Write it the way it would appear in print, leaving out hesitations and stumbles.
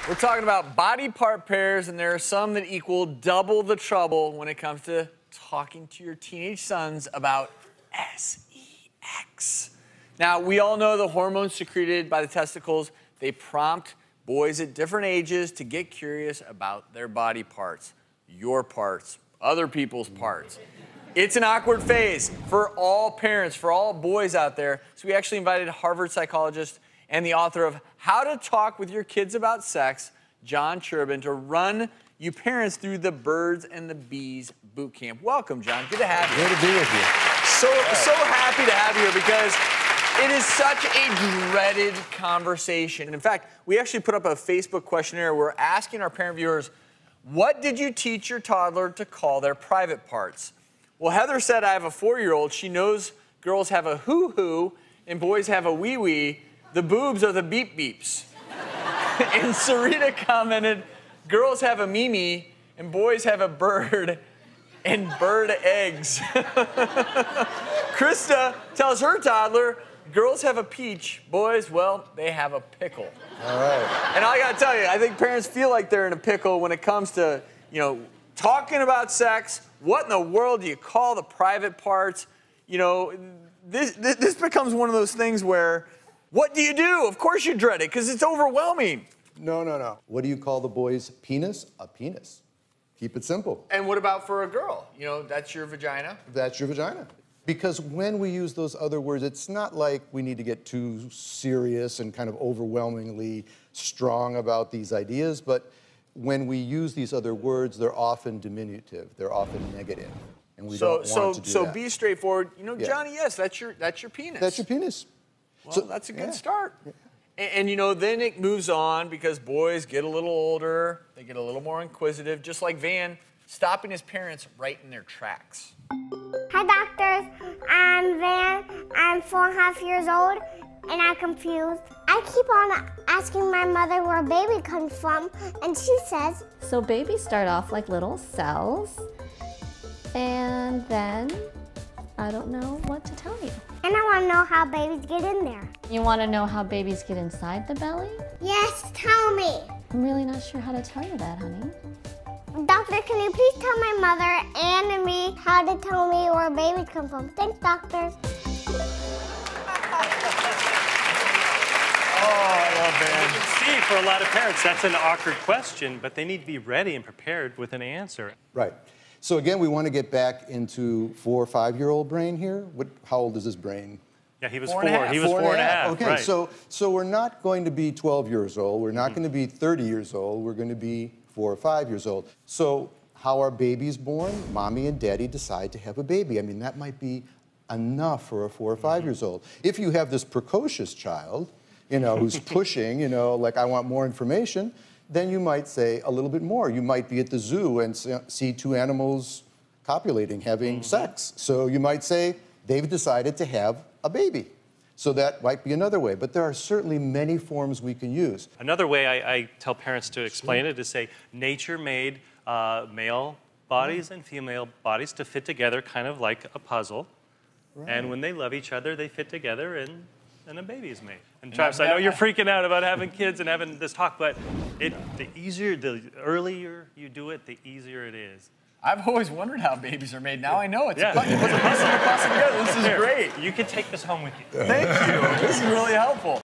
We're talking about body part pairs, and there are some that equal double the trouble when it comes to talking to your teenage sons about sex. Now, we all know the hormones secreted by the testicles, they prompt boys at different ages to get curious about their body parts, your parts, other people's parts. It's an awkward phase for all parents, for all boys out there. So we actually invited Harvard psychologist and the author of How to Talk with Your Kids About Sex, John Cherubin, to run you parents through the Birds and the Bees boot camp. Welcome, John. Good to have you. Good to be with you. So happy to have you here because it is such a dreaded conversation. In fact, we actually put up a Facebook questionnaire. We're asking our parent viewers, what did you teach your toddler to call their private parts? Well, Heather said, I have a 4-year-old. She knows girls have a hoo-hoo and boys have a wee-wee. The boobs are the beep-beeps. And Sarita commented, girls have a mimi and boys have a bird and bird eggs. Krista tells her toddler, girls have a peach, boys, well, they have a pickle. All right. And I gotta tell you, I think parents feel like they're in a pickle when it comes to, talking about sex. What in the world do you call the private parts? This becomes one of those things where, what do you do? Of course you dread it, because it's overwhelming. No. What do you call the boy's penis? A penis. Keep it simple. And what about for a girl? That's your vagina? That's your vagina. Because when we use those other words, it's not like we need to get too serious and kind of overwhelmingly strong about these ideas, but when we use these other words, they're often diminutive, they're often negative, and we don't want to do that. So be straightforward. Yeah. Johnny, yes, that's your penis. That's your penis. Well, that's a good start. Yeah. And then it moves on because boys get a little older, they get a little more inquisitive, just like Van stopping his parents right in their tracks. Hi, doctors. I'm Van. I'm 4.5 years old, and I'm confused. I keep on asking my mother where baby comes from, and she says, so babies start off like little cells, and then I don't know what to tell you. And I want to know how babies get in there. You want to know how babies get inside the belly? Yes, tell me. I'm really not sure how to tell you that, honey. Doctor, can you please tell my mother and me how to tell me where babies come from? Thanks, doctors. I love Van. You can see, for a lot of parents, that's an awkward question, but they need to be ready and prepared with an answer. Right. So again, we want to get back into 4 or 5-year-old brain here. How old is his brain? Yeah, he was 4 4. and a half. He was 4 and a half. Okay, right. so we're not going to be 12 years old. We're not going to be 30 years old. We're going to be 4 or 5 years old. So how are babies born? Mommy and daddy decide to have a baby. I mean, that might be enough for a 4 or 5 years old. If you have this precocious child, who's pushing, like I want more information, then you might say a little bit more. You might be at the zoo and see 2 animals copulating, having sex. So you might say, they've decided to have a baby. So that might be another way. But there are certainly many forms we can use. Another way I tell parents to explain it is say, nature made male bodies and female bodies to fit together kind of like a puzzle. Right. And when they love each other, they fit together and a baby is made. And Travis, I know you're freaking out about having kids and having this talk, but the earlier you do it, the easier it is. I've always wondered how babies are made. Now I know it's a puzzle together. This is great. You can take this home with you. Thank you. This is really helpful.